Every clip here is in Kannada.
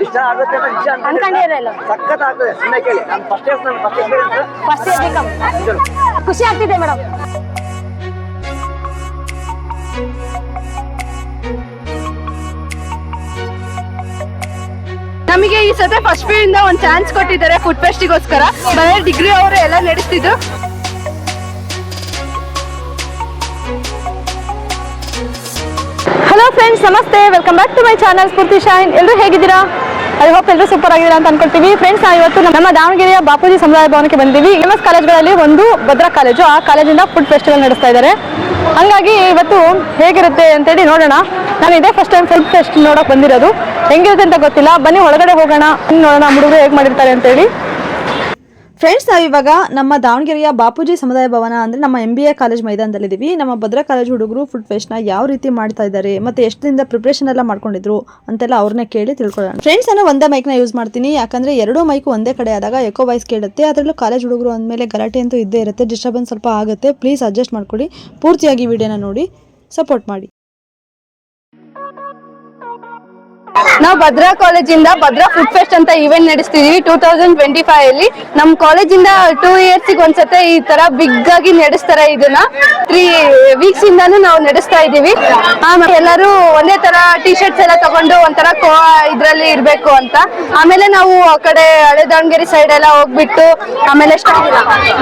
ಇಷ್ಟ ಆಗುತ್ತೆ ಅಂತ ನಿಜ ಅನ್ಕೊಂಡಿರಲ್ಲ. ಸಖತ್ ಆಗ್ತದೆ. ಸುಮ್ಮನೆ ಕೇಳಿ. ನಾನು ಫಸ್ಟ್ ಖುಷಿ ಆಗ್ತಿದೆ ಮೇಡಮ್. ನಮಗೆ ಈ ಸತಿ ಫಸ್ಟ್ ಪಿ ಇಂದ ಒಂದು ಚಾನ್ಸ್ ಕೊಟ್ಟಿದ್ದಾರೆ ಫುಡ್ ಫೆಸ್ಟಿಗೋಸ್ಕರ. ಬರೀ ಡಿಗ್ರಿ ಅವರು ಎಲ್ಲ ನಡೆಸ್ತಿದ್ರು. ಹಲೋ ಫ್ರೆಂಡ್ಸ್, ನಮಸ್ತೆ, welcome back to my channel Spoorthi shine. ಎಲ್ಲರೂ ಹೇಗಿದ್ದೀರಾ? ಐ ಹೋಪ್ ಎಲ್ಲರೂ ಸೂಪರ್ ಆಗಿದ್ದೀರಾ ಅಂತ ಅನ್ಕೊಳ್ತೀವಿ. ಫ್ರೆಂಡ್ಸ್, ನಾವು ಇವತ್ತು ನಮ್ಮ ದಾವಣಗೆರೆಯ ಬಾಪೂಜಿ ಸಮುದಾಯ ಭವನಕ್ಕೆ ಬಂದಿದ್ದೀವಿ. MS ಕಾಲೇಜ್ಗಳಲ್ಲಿ ಒಂದು ಭದ್ರಾ ಕಾಲೇಜು, ಆ ಕಾಲೇಜಿಂದ ಫುಡ್ ಫೆಸ್ಟಿವಲ್ ನಡೆಸ್ತಾ ಇದ್ದಾರೆ. ಹಂಗಾಗಿ ಇವತ್ತು ಹೇಗಿರುತ್ತೆ ಅಂತೇಳಿ ನೋಡೋಣ. ನಾನು ಇದೇ ಫಸ್ಟ್ ಟೈಮ್ ಫುಡ್ ಫೆಸ್ಟ್ ನೋಡೋಕೆ ಬಂದಿರೋದು. ಹೆಂಗಿರುತ್ತೆ ಅಂತ ಗೊತ್ತಿಲ್ಲ. ಬನ್ನಿ ಒಳಗಡೆ ಹೋಗೋಣ, ನೋಡೋಣ ಹುಡುಗರು ಹೇಗೆ ಮಾಡಿರ್ತಾರೆ ಅಂತೇಳಿ. ಫ್ರೆಂಡ್ಸ್, ನಾವಿವಾಗ ನಮ್ಮ ದಾವಣಗೆರೆಯ ಬಾಪೂಜಿ ಸಮುದಾಯ ಭವನ ಅಂದರೆ ನಮ್ಮ MBA ಕಾಲೇಜ್ ಮೈದಾನದಲ್ಲಿದ್ದೀವಿ. ನಮ್ಮ ಭದ್ರಾ ಕಾಲೇಜ್ ಹುಡುಗರು ಫುಡ್ ಫೆಸ್ಟ್ನ ಯಾವ ರೀತಿ ಮಾಡ್ತಾ ಇದ್ದಾರೆ ಮತ್ತು ಎಷ್ಟು ದಿನದ ಪ್ರಿಪ್ರೇಷನ್ ಎಲ್ಲ ಮಾಡ್ಕೊಂಡಿದ್ರು ಅಂತೆಲ್ಲ ಅವ್ರನ್ನೇ ಕೇಳಿ ತಿಳ್ಕೊಳ್ಳೋಣ. ಫ್ರೆಂಡ್ಸ್, ನಾನು ಒಂದೇ ಮೈಕ್ನ ಯೂಸ್ ಮಾಡ್ತೀನಿ, ಯಾಕಂದರೆ ಎರಡೂ ಮೈಕು ಒಂದೇ ಕಡೆ ಆದಾಗ ಎಕೋ ವಾಯ್ಸ್ ಕೇಳುತ್ತೆ. ಅದರಲ್ಲೂ ಕಾಲೇಜ್ ಹುಡುಗರು ಅಂದಮೇಲೆ ಗಲಾಟೆ ಅಂತೂ ಇದ್ದೇ ಇರುತ್ತೆ, ಡಿಸ್ಟರ್ಬೆನ್ಸ್ ಸ್ವಲ್ಪ ಆಗುತ್ತೆ. ಪ್ಲೀಸ್ ಅಡ್ಜಸ್ಟ್ ಮಾಡ್ಕೊಳ್ಳಿ. ಪೂರ್ತಿಯಾಗಿ ವಿಡಿಯೋನ ನೋಡಿ ಸಪೋರ್ಟ್ ಮಾಡಿ. ನಾವು ಭದ್ರಾ ಕಾಲೇಜಿಂದ ಭದ್ರಾ ಫುಡ್ ಫೆಸ್ಟ್ ಅಂತ ಇವೆಂಟ್ ನಡೆಸ್ತಿದೀವಿ 2025 ಅಲ್ಲಿ. ನಮ್ಮ ಕಾಲೇಜಿಂದ 2 years ಒಂದ್ಸತಿ ಈ ತರ ಬಿಗ್ ಆಗಿ ನಡೆಸ್ತಾರೆ. ಇದನ್ನ 3 weeks ಇಂದಾನು ನಾವು ನಡೆಸ್ತಾ ಇದೀವಿ. ಎಲ್ಲರೂ ಒಂದೇ ತರ ಟಿ ಶರ್ಟ್ಸ್ ಎಲ್ಲ ತಗೊಂಡು ಒಂಥರ ಇದ್ರಲ್ಲಿ ಇರ್ಬೇಕು ಅಂತ. ಆಮೇಲೆ ನಾವು ಆ ಕಡೆ ಹಳೆ ದಾವಣಗೆರೆ ಸೈಡ್ ಎಲ್ಲ ಹೋಗ್ಬಿಟ್ಟು ಆಮೇಲೆ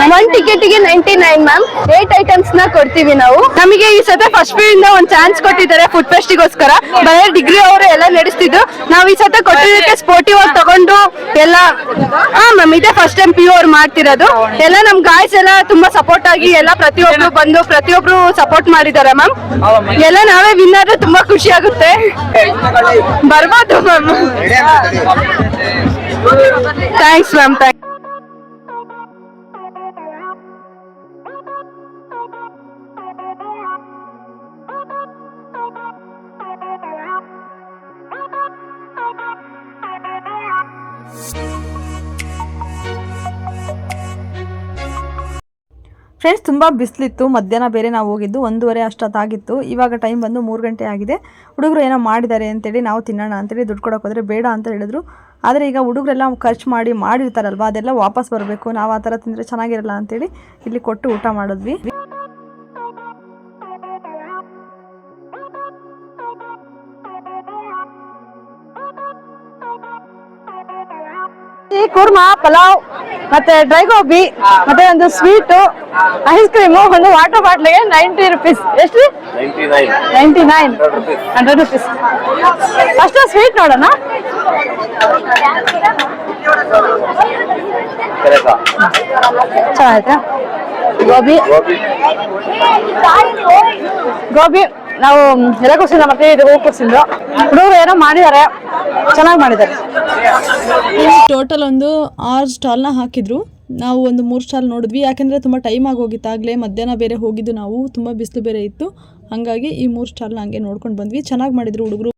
1 ಟಿಕೆಟ್ಗೆ 99 ಮ್ಯಾಮ್. 8 ಐಟಮ್ಸ್ ನ ಕೊಡ್ತೀವಿ ನಾವು. ನಮಗೆ ಈ ಸತಿ ಫಸ್ಟ್ ಪಿ ಇಂದ ಒಂದು ಚಾನ್ಸ್ ಕೊಟ್ಟಿದ್ದಾರೆ ಫುಡ್ ಫೆಸ್ಟಿಗೋಸ್ಕರ. ಬರೀ ಡಿಗ್ರಿ ಅವರು ಎಲ್ಲ ನಡೆಸ್ತಿದ್ರು. ನಾವು ಈ ಸತಿ ಕೊಟ್ಟಿದ್ದಕ್ಕೆ ಸ್ಪೋರ್ಟಿವ್ ಆಗಿ ತಗೊಂಡು ಎಲ್ಲ ಮ್ಯಾಮ್ ಇದೇ ಫಸ್ಟ್ ಟೈಮ್ PU ಅವ್ರು ಮಾಡ್ತಿರೋದು. ಎಲ್ಲ ನಮ್ ಗಾಯ್ಸ್ ಎಲ್ಲ ತುಂಬಾ ಸಪೋರ್ಟ್ ಆಗಿ ಎಲ್ಲ ಪ್ರತಿಯೊಬ್ರು ಬಂದು ಪ್ರತಿಯೊಬ್ರು ಸಪೋರ್ಟ್ ಮಾಡಿದ್ದಾರೆ ಮ್ಯಾಮ್. ಎಲ್ಲ ನಾವೇ ವಿನ್ನರ್. ತುಂಬಾ ಖುಷಿ ಆಗುತ್ತೆ. ಬರ್ಬೋದು ಮ್ಯಾಮ್. Thanks ma'am. ಫ್ರೆಂಡ್ಸ್, ತುಂಬ ಬಿಸಿಲಿತ್ತು. ಮಧ್ಯಾಹ್ನ ಬೇರೆ ನಾವು ಹೋಗಿದ್ದು 1:30 ಅಷ್ಟೊತ್ತಾಗಿತ್ತು. ಇವಾಗ ಟೈಮ್ ಬಂದು 3 ಗಂಟೆ ಆಗಿದೆ. ಹುಡುಗರು ಏನೋ ಮಾಡಿದ್ದಾರೆ ಅಂತೇಳಿ ನಾವು ತಿನ್ನೋಣ ಅಂತೇಳಿ ದುಡ್ಡು ಕೊಡೋಕೆ ಹೋದರೆ ಬೇಡ ಅಂತ ಹೇಳಿದ್ರು. ಆದರೆ ಈಗ ಹುಡುಗರೆಲ್ಲ ಖರ್ಚು ಮಾಡಿರ್ತಾರಲ್ವ, ಅದೆಲ್ಲ ವಾಪಸ್ ಬರಬೇಕು. ನಾವು ಆ ಥರ ತಿಂದರೆ ಚೆನ್ನಾಗಿರಲ್ಲ ಅಂತೇಳಿ ಇಲ್ಲಿ ಕೊಟ್ಟು ಊಟ ಮಾಡಿದ್ವಿ. ಕುರ್ಮಾ, ಪಲಾವ್, ಮತ್ತೆ ಡ್ರೈ ಗೋಬಿ, ಮತ್ತೆ ಒಂದು ಸ್ವೀಟು, ಐಸ್ ಕ್ರೀಮು, ಒಂದು ವಾಟರ್ ಬಾಟ್ಲಿಗೆ 90 rupees. ಎಷ್ಟು? 99 100 rupees. ಅಷ್ಟು ಸ್ವೀಟ್ ನೋಡೋಣ. ಚೆನ್ನಾಗೈತೆ. ಗೋಬಿ ನಾವು ಎಲ್ಲ ಕೊಡ್ಸಿಲ್ಲ, ಮತ್ತೆ ಇದು ಹೂ ಕೊಡ್ಸಿದ್ರು. ಹುಡುಗರು ಏನೋ ಮಾಡಿದ್ದಾರೆ, ಚೆನ್ನಾಗಿ ಮಾಡಿದ್ದಾರೆ. ಟೋಟಲ್ ಒಂದು 6 ಸ್ಟಾಲ್ನ ಹಾಕಿದ್ರು. ನಾವು ಒಂದು 3 ಸ್ಟಾಲ್ ನೋಡಿದ್ವಿ, ಯಾಕೆಂದರೆ ತುಂಬ ಟೈಮ್ ಆಗೋಗಿತ್ತು. ಆಗಲೇ ಮಧ್ಯಾಹ್ನ ಬೇರೆ ಹೋಗಿದ್ದು ನಾವು, ತುಂಬ ಬಿಸಿಲು ಬೇರೆ ಇತ್ತು. ಹಾಗಾಗಿ ಈ 3 ಸ್ಟಾಲ್ನ ಹಂಗೆ ನೋಡ್ಕೊಂಡು ಬಂದ್ವಿ. ಚೆನ್ನಾಗಿ ಮಾಡಿದ್ರು ಹುಡುಗರು.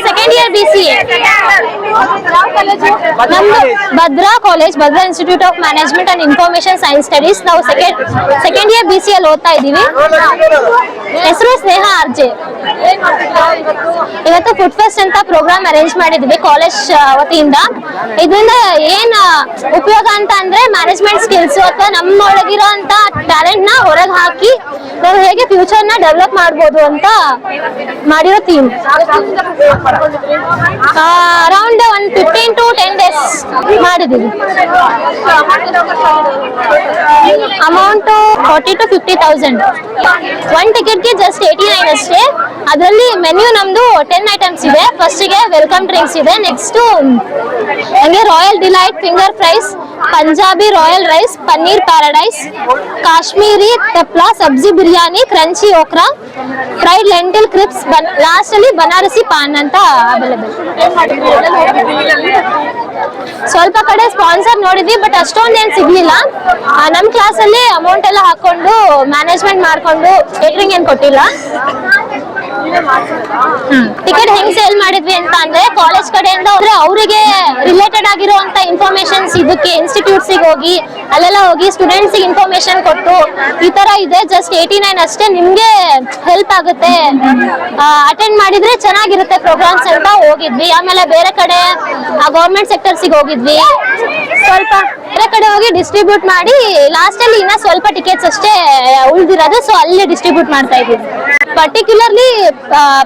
Second year BCA. ನಮ್ದು Bhadra college, Bhadra institute of management and information science studies. ನಾವು ಸೆಕೆಂಡ್ ಇಯರ್ BCA ಅಲ್ಲಿ ಓದ್ತಾ ಇದ್ದೀವಿ. ಹೆಸರು ಸ್ನೇಹ RJ. ಇವತ್ತು ಫುಡ್ ಫೆಸ್ಟ್ ಅಂತ ಪ್ರೋಗ್ರಾಮ್ ಅರೇಂಜ್ ಮಾಡಿದ್ವಿ ಕಾಲೇಜ್ ವತಿಯಿಂದ. ಇದರಿಂದ ಏನ್ ಉಪಯೋಗ ಅಂತ ಅಂದ್ರೆ ಮ್ಯಾನೇಜ್ಮೆಂಟ್ ಸ್ಕಿಲ್ಸ್ ಅಥವಾ ನಮ್ಮೊಳಗಿರೋ ಅಂತ ಟ್ಯಾಲೆಂಟ್ ನ ಹೊರಗೆ ಹಾಕಿ ನಾವು ಹೇಗೆ ಫ್ಯೂಚರ್ ನ ಡೆವಲಪ್ ಮಾಡ್ಬೋದು ಅಂತ ಮಾಡಿರೋ ಥೀಮ್. ಅರೌಂಡ್ 15 to 10 days ಮಾಡಿದೀವಿ. Amount 40 to 50,000. 1 ಟಿಕೆಟ್ಗೆ ಜಸ್ಟ್ 89 ಅಷ್ಟೇ. ಅದರಲ್ಲಿ ಮೆನ್ಯೂ ನಮ್ದು 10 ಐಟಮ್ಸ್ ಇದೆ. ಫಸ್ಟಿಗೆ ವೆಲ್ಕಮ್ ಡ್ರಿಂಕ್ಸ್ ಇದೆ. ನೆಕ್ಸ್ಟ್ ಹಂಗೆ royal delight finger fries, Punjabi royal rice, paneer paradise, Kashmiri ತಪ್ಲಾ, sabzi biryani, crunchy okra, fried lentil crisps, last ಅಲ್ಲಿ ಬನಾರಸಿ ಪಾನ್ ಅಂತ ಅವೈಲೇಬಲ್. ಸ್ವಲ್ಪ ಕಡೆ ಸ್ಪಾನ್ಸರ್ ನೋಡಿದ್ವಿ, ಬಟ್ ಅಷ್ಟೊಂದೇನು ಸಿಗ್ಲಿಲ್ಲ. ನಮ್ಮ ಕ್ಲಾಸಲ್ಲಿ ಅಮೌಂಟ್ ಎಲ್ಲ ಹಾಕೊಂಡು ಮ್ಯಾನೇಜ್ಮೆಂಟ್ ಮಾಡ್ಕೊಂಡು ಕೇಟರಿಂಗ್ ಏನು ಕೊಟ್ಟಿಲ್ಲ. ಟಿಕೆಟ್ ಹೆಂಗ್ ಸೇಲ್ ಮಾಡಿದ್ವಿ ಅಂತ ಅಂದ್ರೆ ಕಾಲೇಜ್ ಕಡೆಯಿಂದ ಅವರಿಗೆ ರಿಲೇಟೆಡ್ ಆಗಿರುವಂತ ಇನ್ಫಾರ್ಮೇಶನ್ಸ್ ಇದಕ್ಕೆ ಇನ್ಸ್ಟಿಟ್ಯೂಟ್ಸ್ ಹೋಗಿ ಅಲ್ಲೆಲ್ಲ ಹೋಗಿ ಸ್ಟೂಡೆಂಟ್ಸ್ ಇನ್ಫಾರ್ಮೇಶನ್ ಕೊಟ್ಟು ಈ ತರ ಇದೆ ಜಸ್ಟ್ 89 ಅಷ್ಟೇ ನಿಮ್ಗೆ ಹೆಲ್ಪ್ ಆಗುತ್ತೆ ಅಟೆಂಡ್ ಮಾಡಿದ್ರೆ ಚೆನ್ನಾಗಿರುತ್ತೆ ಪ್ರೋಗ್ರಾಮ್ಸ್ ಅಂತ ಹೋಗಿದ್ವಿ. ಆಮೇಲೆ ಬೇರೆ ಕಡೆ ಗವರ್ಮೆಂಟ್ ಸೆಕ್ಟರ್ಸ್ ಹೋಗಿದ್ವಿ, ಸ್ವಲ್ಪ ಬೇರೆ ಕಡೆ ಹೋಗಿ ಡಿಸ್ಟ್ರಿಬ್ಯೂಟ್ ಮಾಡಿ ಲಾಸ್ಟ್ ಅಲ್ಲಿ ಇನ್ನ ಸ್ವಲ್ಪ ಟಿಕೆಟ್ಸ್ ಅಷ್ಟೇ ಉಳಿದಿರೋದು, ಸೊ ಅಲ್ಲಿ ಡಿಸ್ಟ್ರಿಬ್ಯೂಟ್ ಮಾಡ್ತಾ ಇದ್ದೀವಿ. ಪರ್ಟಿಕ್ಯುಲರ್ಲಿ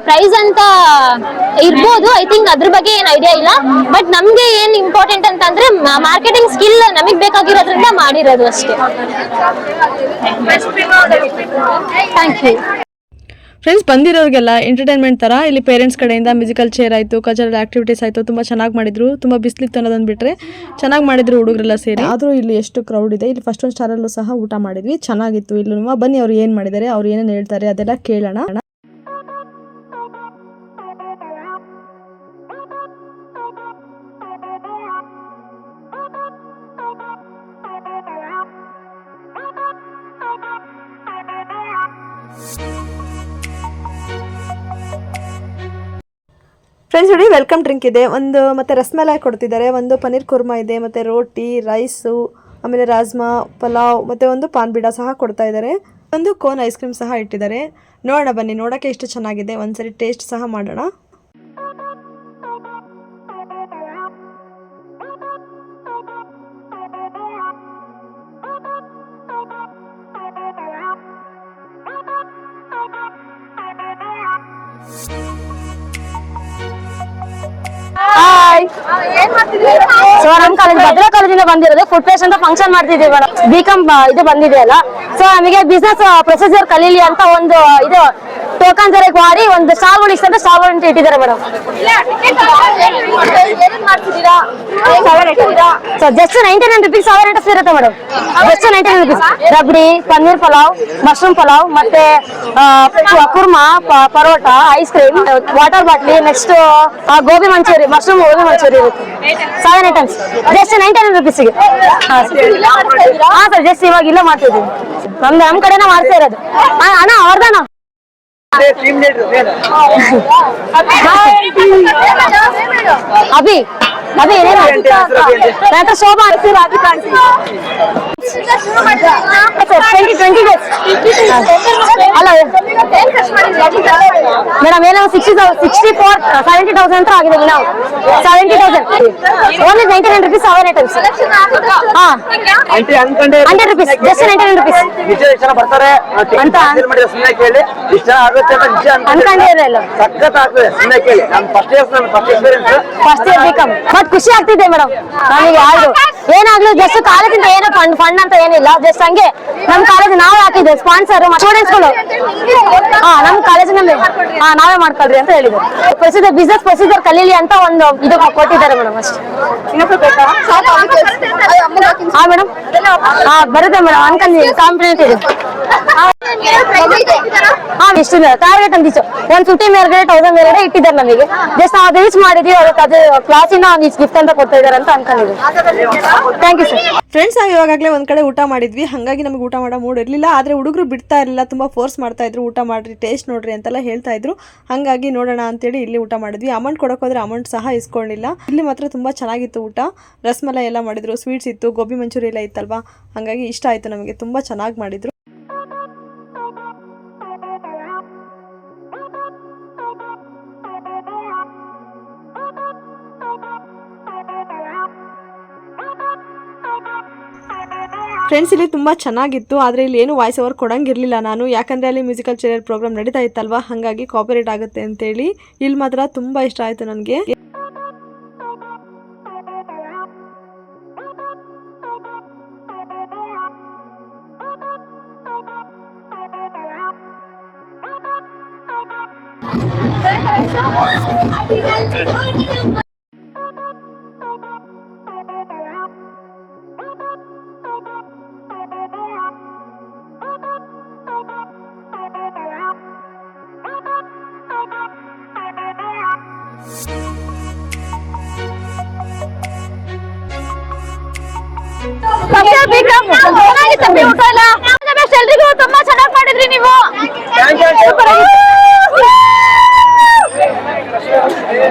ಪ್ರೈಸ್ ಅಂತ ಇರ್ಬೋದು, ಐ ಥಿಂಕ್ ಅದ್ರ ಬಗ್ಗೆ ಏನ್ ಐಡಿಯಾ ಇಲ್ಲ. ಬಟ್ ನಮ್ಗೆ ಏನ್ ಇಂಪಾರ್ಟೆಂಟ್ ಅಂತಂದ್ರೆ ಮಾರ್ಕೆಟಿಂಗ್ ಸ್ಕಿಲ್ ನಮಗ್ ಬೇಕಾಗಿರೋದ್ರಿಂದ ಮಾಡಿರೋದು ಅಷ್ಟೇ. Thank you. ಫ್ರೆಂಡ್ಸ್, ಬಂದಿರೋರಿಗೆಲ್ಲ ಎಂಟರ್ಟೈನ್ಮೆಂಟ್ ಥರ ಇಲ್ಲಿ ಪೇರೆಂಟ್ಸ್ ಕಡೆಯಿಂದ ಮ್ಯೂಸಿಕಲ್ ಚೇರ್ ಆಯಿತು, ಕಲ್ಚರಲ್ ಆ್ಯಕ್ಟಿವಿಟೀಸ್ ಆಯಿತು, ತುಂಬ ಚೆನ್ನಾಗಿ ಮಾಡಿದ್ರು. ತುಂಬ ಬಿಸಿಲಿತ್ತು ಅನ್ನೋದನ್ನು ಬಿಟ್ಟರೆ ಚೆನ್ನಾಗಿ ಮಾಡಿದ್ರು ಹುಡುಗರೆಲ್ಲ ಸೇರಿ. ಆದರೂ ಇಲ್ಲಿ ಎಷ್ಟು ಕ್ರೌಡ್ ಇದೆ. ಇಲ್ಲಿ ಫಸ್ಟ್ ಒಂದು ಸ್ಟಾರಲ್ಲೂ ಸಹ ಊಟ ಮಾಡಿದ್ವಿ, ಚೆನ್ನಾಗಿತ್ತು. ಇಲ್ಲೂ ಬನ್ನಿ ಅವ್ರು ಏನು ಮಾಡಿದ್ದಾರೆ, ಅವ್ರು ಏನೇನು ಹೇಳ್ತಾರೆ ಅದೆಲ್ಲ ಕೇಳೋಣ. ಫ್ರೆಂಡ್ಸ್ ನೋಡಿ, ವೆಲ್ಕಮ್ ಡ್ರಿಂಕ್ ಇದೆ, ಒಂದು ಮತ್ತು ರಸ್ಮಲಾಯ್ ಕೊಡ್ತಿದ್ದಾರೆ, ಒಂದು ಪನ್ನೀರ್ ಕುರ್ಮಾ ಇದೆ, ಮತ್ತು ರೋಟಿ, ರೈಸು, ಆಮೇಲೆ ರಾಜ್ಮಾ, ಪಲಾವ್, ಮತ್ತು ಒಂದು ಪಾನ್ ಬೀಡ ಸಹ ಕೊಡ್ತಾ ಇದ್ದಾರೆ. ಒಂದು ಕೋನ್ ಐಸ್ ಕ್ರೀಮ್ ಸಹ ಇಟ್ಟಿದ್ದಾರೆ. ನೋಡೋಣ ಬನ್ನಿ, ನೋಡೋಕ್ಕೆ ಎಷ್ಟು ಚೆನ್ನಾಗಿದೆ, ಒಂದ್ಸರಿ ಟೇಸ್ಟ್ ಸಹ ಮಾಡೋಣ. ಸೊ ನಮ್ ಕಾಲೇಜ್ ಭದ್ರಾ ಕಾಲೇಜಿಂದ ಬಂದಿರೋದು ಫುಡ್ ಫೆಸ್ಟ್ ಅಂತ ಫಂಕ್ಷನ್ ಮಾಡ್ತಿದ್ದೀವಿ ಮೇಡಮ್. ಬಿಕಾಮ್ ಇದು ಬಂದಿದೆ ಅಲ್ಲ, ಸೊ ನಮಗೆ ಬಿಸ್ನೆಸ್ ಪ್ರೊಸೀಜರ್ ಕಲೀಲಿ ಅಂತ ಒಂದು ಇದು ಟೋಕನ್ ಜರಕ್ ಮಾಡಿ ಒಂದು ಸ್ಟಾಲ್ಗಳು ಇಷ್ಟ ಅಂತ ಸ್ಟಾಲ್ ಇಟ್ಟಿದ್ದಾರೆ madam. So just 99 rupees 7 items ಇರುತ್ತೆ madam. Just 99 rupees rabri, paneer pulao, mushroom pulao, ಮತ್ತೆ kurma, paratha, ice cream, water ಬಾಟ್ಲಿ, ನೆಕ್ಸ್ಟ್ ಗೋಬಿ ಮಂಚೂರಿ, ಮಶ್ರೂಮ್ ಗೋಬಿ ಮಂಚೂರಿ ಇರುತ್ತೆ. 7 items ಜಸ್ಟ್ 99 rupees ಗೆ. ಹಾ ಸರ್, ಜಸ್ಟ್ ಇವಾಗ ಇಲ್ಲ ಮಾಡ್ತಿದ್ದೀವಿ. ನಮ್ ಕಡೆನ ಮಾಡ್ತಾ ಇರೋದು. ಅಣ್ಣ ಅವ್ರದಣ್ಣ ಅಭಿ ಏನೇನು ಶೋಭಾ ಅಲ್ಲ ಮೇಡಮ್, ಏನೋ 70,000 ಅಂತ ಆಗಿದೆ. ನಾವು 70,000 ಓನ್ಲಿ 99 rupees 7 items. ಹಾ 100 rupees, ಜಸ್ಟ್ 99 rupees ಅಂತ ಅನ್ಕೊಂಡಿರಲ್ಲ. ಫಸ್ಟ್ ಇಯರ್ ಬಿಕಾಮ್ ಬಟ್ ಖುಷಿ ಆಗ್ತಿದೆ ಮೇಡಮ್ ನಮಗೆ. ಯಾರು ಏನಾಗ್ಲೂ ಜಸ್ಟ್ ಕಾಲೇಜಿಂದ ಏನೋ ಫಂಡ್ ಅಂತ ಏನಿಲ್ಲ, ಜಸ್ಟ್ ಹಂಗೆ ನಮ್ ಕಾಲೇಜ್ ನಾವೇ ಹಾಕಿದ್ದೆ ಸ್ಪಾನ್ಸರ್ ಸ್ಟೂಡೆಂಟ್ಸ್ಗಳು. ನಮ್ ಕಾಲೇಜಿನ ನಾವೇ ಮಾಡ್ಕೊಳ್ರಿ ಅಂತ ಹೇಳಿದ್ರು. ಬಿಸ್ನೆಸ್ ಪ್ರೊಸೀಜರ್ ಕಲೀಲಿ ಅಂತ ಒಂದು ಇದು ಕೊಟ್ಟಿದ್ದಾರೆ ಮೇಡಮ್ ಅಷ್ಟೇ. ಹಾ ಮೇಡಮ್, ಬರುತ್ತೆ ಮೇಡಮ್, ಅನ್ಕೊಂಡಿದ್ದೀನಿ, ಕಾಂಪಿಟೇಟ್ ಇದೆ. ಇಷ್ಟು ಟಾರ್ಗೆಟ್ ಅಂದಿತ್ತು 150 ಮೇಲ್ಗಡೆ 1000 ಮೇಲ್ಗಡೆ ಇಟ್ಟಿದ್ದಾರೆ ನಮಗೆ. ಜಸ್ಟ್ ನಾವು ರೀಚ್ ಮಾಡಿದ್ವಿ, ಅದಕ್ಕೆ ಅದು ಕ್ಲಾಸಿನ ಒಂದು ಗಿಫ್ಟ್ ಅಂತ ಕೊಡ್ತಾ ಇದ್ದಾರೆ ಅಂತ ಅನ್ಕೊಂಡಿದ್ವಿ. Thank you sir. ಫ್ರೆಂಡ್ಸ್, ನಾವು ಇವಾಗಲೇ ಒಂದು ಕಡೆ ಊಟ ಮಾಡಿದ್ವಿ, ಹಾಗಾಗಿ ನಮಗೆ ಊಟ ಮಾಡೋ ಮೂಡ್ ಇರಲಿಲ್ಲ. ಆದರೆ ಹುಡುಗರು ಬಿಡ್ತಾ ಇರಲಿಲ್ಲ, ತುಂಬ ಫೋರ್ಸ್ ಮಾಡ್ತಾ ಇದ್ರು, ಊಟ ಮಾಡಿರಿ, ಟೇಸ್ಟ್ ನೋಡ್ರಿ ಅಂತೆಲ್ಲ ಹೇಳ್ತಾ ಇದ್ರು. ಹಾಗಾಗಿ ನೋಡೋಣ ಅಂತೇಳಿ ಇಲ್ಲಿ ಊಟ ಮಾಡಿದ್ವಿ. ಅಮೌಂಟ್ ಕೊಡೋಕೆ ಹೋದ್ರೆ ಅಮೌಂಟ್ ಸಹ ಇಸ್ಕೊಂಡಿಲ್ಲ. ಇಲ್ಲಿ ಮಾತ್ರ ತುಂಬ ಚೆನ್ನಾಗಿತ್ತು ಊಟ. ರಸ್ಮಲಾಯ್ ಎಲ್ಲ ಮಾಡಿದ್ರು, ಸ್ವೀಟ್ಸ್ ಇತ್ತು, ಗೋಬಿ ಮಂಚೂರಿ ಎಲ್ಲ ಇತ್ತಲ್ವಾ, ಹಾಗಾಗಿ ಇಷ್ಟ ಆಯಿತು ನಮಗೆ. ತುಂಬ ಚೆನ್ನಾಗಿ ಮಾಡಿದ್ರು. ಫ್ರೆಂಡ್ಸ್, ಇಲ್ಲಿ ತುಂಬ ಚೆನ್ನಾಗಿತ್ತು. ಆದರೆ ಇಲ್ಲಿ ಏನು ವಾಯ್ಸ್ ಓವರ್ ಕೊಡಂಗಿರಲಿಲ್ಲ ನಾನು, ಯಾಕಂದರೆ ಅಲ್ಲಿ ಮ್ಯೂಸಿಕಲ್ ಚೇರ್ ಪ್ರೋಗ್ರಾಮ್ ನಡೀತಾ ಇತ್ತಲ್ವಾ, ಹಾಗಾಗಿ ಕಾಪಿರೈಟ್ ಆಗುತ್ತೆ ಅಂತೇಳಿ. ಇಲ್ಲಿ ಮಾತ್ರ ತುಂಬ ಇಷ್ಟ ಆಯಿತು ನನಗೆ. ಎಲ್ರಿಗೂ ತುಂಬಾ ಚೆನ್ನಾಗಿ ಮಾಡಿದ್ರಿ ನೀವು. ಇದೆ